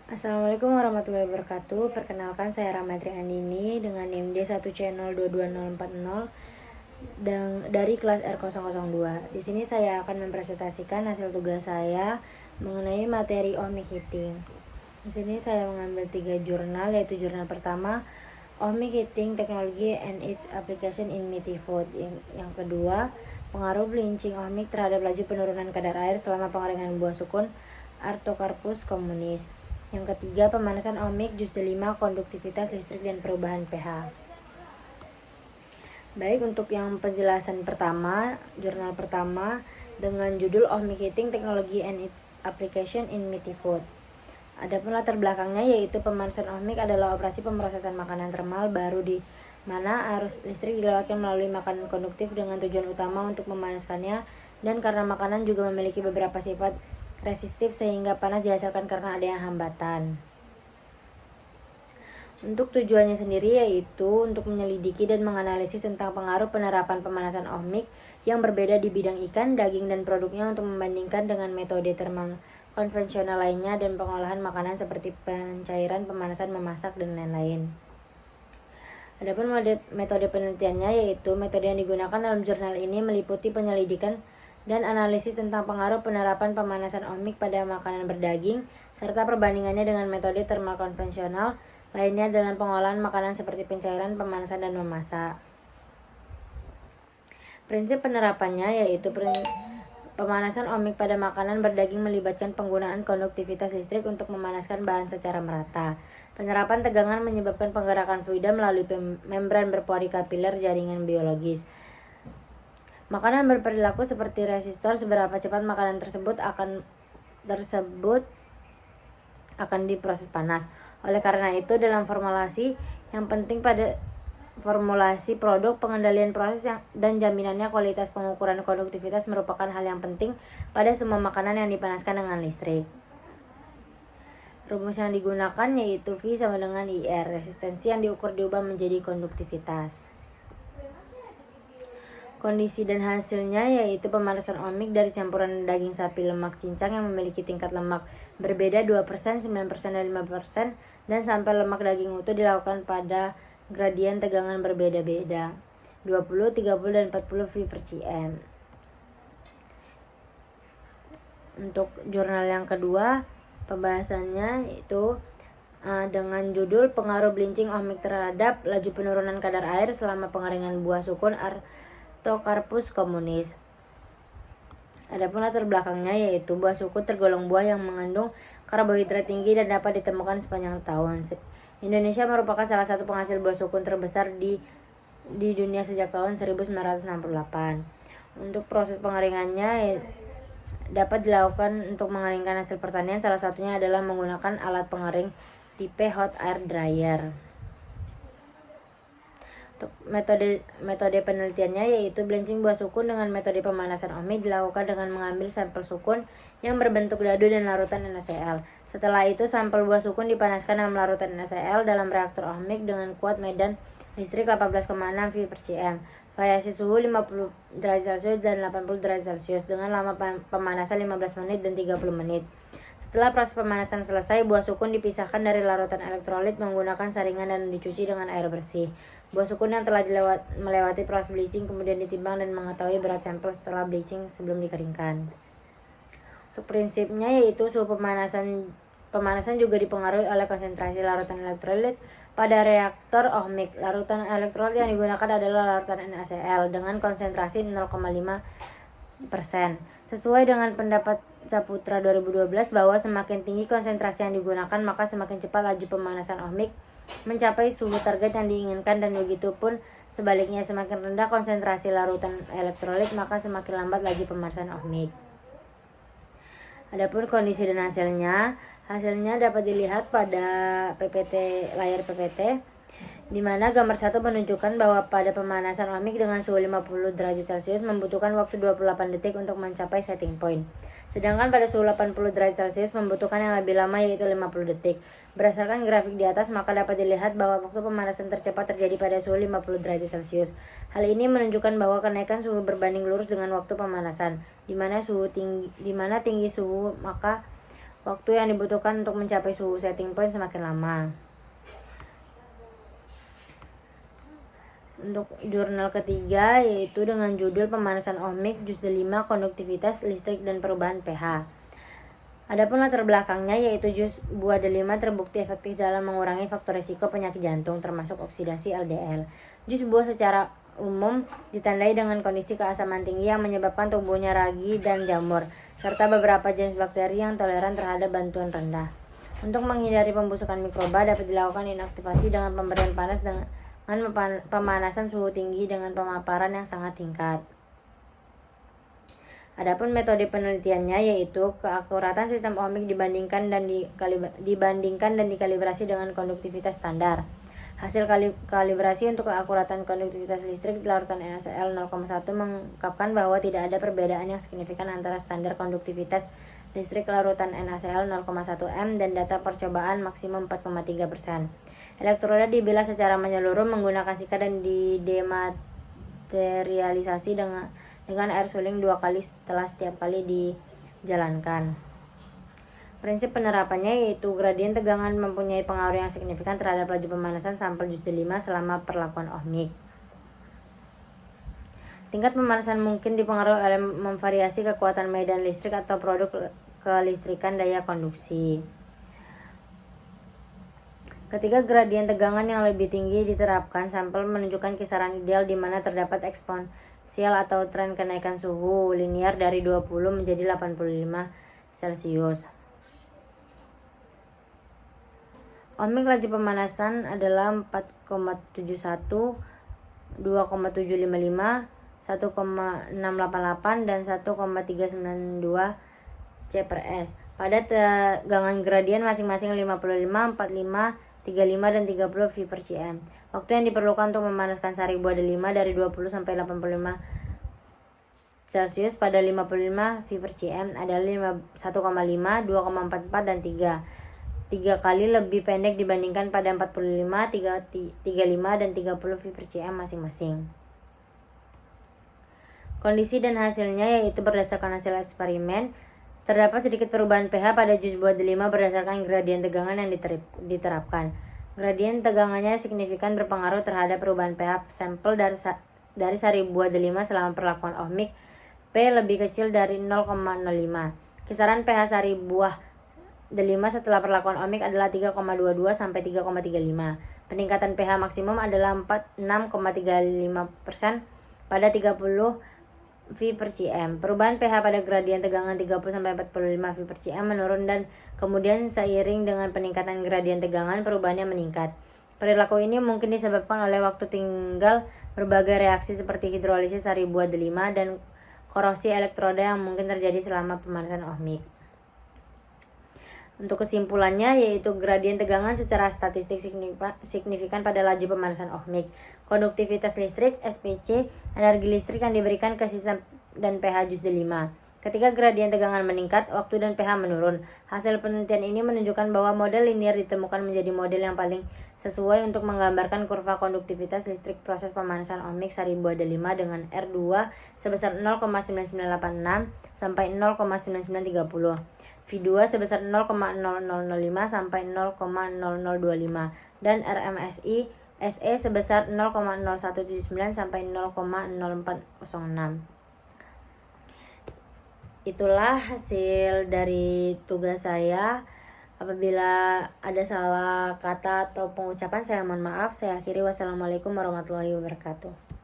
Assalamualaikum warahmatullahi wabarakatuh. Perkenalkan, saya Ramadri Andini dengan NIM D1C022040 dan dari kelas R002. Di sini saya akan mempresentasikan hasil tugas saya mengenai materi ohmic heating. Di sini saya mengambil 3 jurnal, yaitu jurnal pertama Ohmic Heating Technology and its Application in Meaty Food. Yang kedua, pengaruh bleaching ohmic terhadap laju penurunan kadar air selama pengeringan buah sukun Artocarpus communis. Yang ketiga, pemanasan ohmic jus delima, konduktivitas listrik dan perubahan pH. Baik, untuk yang penjelasan pertama, jurnal pertama dengan judul Ohmic Heating Technology and its Application in Meaty Food. Adapun latar belakangnya yaitu pemanasan ohmic adalah operasi pemrosesan makanan termal baru di mana arus listrik dilewatkan melalui makanan konduktif dengan tujuan utama untuk memanaskannya, dan karena makanan juga memiliki beberapa sifat resistif sehingga panas dihasilkan karena adanya hambatan. Untuk tujuannya sendiri yaitu untuk menyelidiki dan menganalisis tentang pengaruh penerapan pemanasan ohmic yang berbeda di bidang ikan, daging, dan produknya untuk membandingkan dengan metode termal konvensional lainnya dan pengolahan makanan seperti pencairan, pemanasan, memasak, dan lain-lain. Adapun metode penelitiannya yaitu metode yang digunakan dalam jurnal ini meliputi penyelidikan dan analisis tentang pengaruh penerapan pemanasan ohmic pada makanan berdaging serta perbandingannya dengan metode termal konvensional lainnya dalam pengolahan makanan seperti pencairan, pemanasan, dan memasak. Prinsip penerapannya yaitu pemanasan ohmic pada makanan berdaging melibatkan penggunaan konduktivitas listrik untuk memanaskan bahan secara merata. Penerapan tegangan menyebabkan penggerakan fluida melalui membran berpori kapiler jaringan biologis. Makanan berperilaku seperti resistor, seberapa cepat makanan tersebut akan diproses panas. Oleh karena itu, dalam formulasi yang penting pada formulasi produk, pengendalian proses dan jaminannya kualitas pengukuran konduktivitas merupakan hal yang penting pada semua makanan yang dipanaskan dengan listrik. Rumus yang digunakan yaitu V sama dengan IR. Resistensi yang diukur diubah menjadi konduktivitas. Kondisi dan hasilnya yaitu pemanasan ohmic dari campuran daging sapi lemak cincang yang memiliki tingkat lemak berbeda 2%, 9%, dan 5%, dan sampai lemak daging utuh dilakukan pada gradien tegangan berbeda-beda 20, 30, dan 40 V/cm. Untuk jurnal yang kedua, pembahasannya yaitu dengan judul pengaruh bleaching ohmic terhadap laju penurunan kadar air selama pengeringan buah sukun Artocarpus communis. Adapun latar belakangnya yaitu buah sukun tergolong buah yang mengandung karbohidrat tinggi dan dapat ditemukan sepanjang tahun. Indonesia merupakan salah satu penghasil buah sukun terbesar di dunia sejak tahun 1968. Untuk proses pengeringannya dapat dilakukan untuk mengeringkan hasil pertanian, salah satunya adalah menggunakan alat pengering tipe hot air dryer. Untuk metode penelitiannya yaitu bleaching buah sukun dengan metode pemanasan ohmic dilakukan dengan mengambil sampel sukun yang berbentuk dadu dan larutan NaCl. Setelah itu, sampel buah sukun dipanaskan dalam larutan NaCl dalam reaktor ohmic dengan kuat medan listrik 18,6 V/cm, variasi suhu 50 derajat Celcius dan 80 derajat Celcius dengan lama pemanasan 15 menit dan 30 menit. Setelah proses pemanasan selesai, buah sukun dipisahkan dari larutan elektrolit menggunakan saringan dan dicuci dengan air bersih. Buah sukun yang telah melewati proses bleaching kemudian ditimbang dan mengetahui berat sampel setelah bleaching sebelum dikeringkan. Untuk prinsipnya yaitu suhu pemanasan juga dipengaruhi oleh konsentrasi larutan elektrolit pada reaktor ohmic. Larutan elektrolit yang digunakan adalah larutan NaCl dengan konsentrasi 0,5%. Sesuai dengan pendapat Saputra 2012 bahwa semakin tinggi konsentrasi yang digunakan maka semakin cepat laju pemanasan ohmic mencapai suhu target yang diinginkan, dan begitu pun sebaliknya, semakin rendah konsentrasi larutan elektrolit maka semakin lambat laju pemanasan ohmic. Adapun kondisi dan hasilnya dapat dilihat pada layar PPT, di mana gambar 1 menunjukkan bahwa pada pemanasan ohmic dengan suhu 50 derajat Celcius membutuhkan waktu 28 detik untuk mencapai setting point. Sedangkan pada suhu 80 derajat Celcius membutuhkan yang lebih lama yaitu 50 detik. Berdasarkan grafik di atas, maka dapat dilihat bahwa waktu pemanasan tercepat terjadi pada suhu 50 derajat Celcius. Hal ini menunjukkan bahwa kenaikan suhu berbanding lurus dengan waktu pemanasan, di mana tinggi suhu maka waktu yang dibutuhkan untuk mencapai suhu setting point semakin lama. Untuk jurnal ketiga yaitu dengan judul Pemanasan ohmik juz 5 Konduktivitas listrik dan perubahan pH. Adapun latar belakangnya yaitu juz buah D5 terbukti efektif dalam mengurangi faktor risiko penyakit jantung termasuk oksidasi LDL. Juz buah secara umum ditandai dengan kondisi keasaman tinggi yang menyebabkan tubuhnya ragi dan jamur, serta beberapa jenis bakteri yang toleran terhadap bantuan rendah. Untuk menghindari pembusukan mikroba dapat dilakukan inaktivasi dengan pemberian panas dengan pemanasan suhu tinggi dengan pemaparan yang sangat singkat. Adapun metode penelitiannya yaitu keakuratan sistem ohmik dibandingkan dan dikalibrasi dengan konduktivitas standar. Hasil kalibrasi untuk keakuratan konduktivitas listrik di larutan NaCl 0,1 mengungkapkan bahwa tidak ada perbedaan yang signifikan antara standar konduktivitas listrik larutan NaCl 0,1 m dan data percobaan maksimum 4,3%. Elektroda dibilas secara menyeluruh menggunakan sikat dan didematerialisasi dengan air suling 2 kali setelah setiap kali dijalankan. Prinsip penerapannya yaitu gradien tegangan mempunyai pengaruh yang signifikan terhadap laju pemanasan sampel juz 5 selama perlakuan ohmik. Tingkat pemanasan mungkin dipengaruhi oleh memvariasi kekuatan medan listrik atau produk kelistrikan daya konduksi. Ketika gradien tegangan yang lebih tinggi diterapkan, sampel menunjukkan kisaran ideal di mana terdapat eksponensial atau tren kenaikan suhu linear dari 20 menjadi 85 Celcius. Ohmik laju pemanasan adalah 4,71, 2,755, 1,688 dan 1,392 C/S. Pada tegangan gradien masing-masing 55, 45, 35 dan 30 V/cm. Waktu yang diperlukan untuk memanaskan sari buah D5 dari 20 sampai 85 Celcius pada 55 V/cm adalah 1,5, 2,44 dan 3 kali lebih pendek dibandingkan pada 45, 35 dan 30 V/cm masing-masing. Kondisi dan hasilnya yaitu berdasarkan hasil eksperimen. Terdapat sedikit perubahan pH pada juz buah D5 berdasarkan gradien tegangan yang diterapkan. Gradien tegangannya signifikan berpengaruh terhadap perubahan pH sampel dari sari buah D5 selama perlakuan ohmik P lebih kecil dari 0,05. Kisaran pH sari buah D5 setelah perlakuan ohmik adalah 3,22 sampai 3,35. Peningkatan pH maksimum adalah 6,35% pada 30 V/cm. Perubahan pH pada gradien tegangan 30-45 V/cm menurun dan kemudian seiring dengan peningkatan gradien tegangan perubahannya meningkat. Perilaku ini mungkin disebabkan oleh waktu tinggal berbagai reaksi seperti hidrolisis sari buah D5 dan korosi elektroda yang mungkin terjadi selama pemanasan ohmik. Untuk kesimpulannya yaitu gradien tegangan secara statistik signifikan pada laju pemanasan ohmik. Konduktivitas listrik (SPC), energi listrik yang diberikan ke sistem dan pH juz D5. Ketika gradien tegangan meningkat, waktu dan pH menurun. Hasil penelitian ini menunjukkan bahwa model linear ditemukan menjadi model yang paling sesuai untuk menggambarkan kurva konduktivitas listrik proses pemanasan ohmik sari buah D5 dengan R2 sebesar 0,9986 sampai 0,9930. V2 sebesar 0,0005 sampai 0,0025 dan RMSI SE sebesar 0,0179 sampai 0,0406. Itulah hasil dari tugas saya. Apabila ada salah kata atau pengucapan saya mohon maaf. Saya akhiri. Wassalamualaikum warahmatullahi wabarakatuh.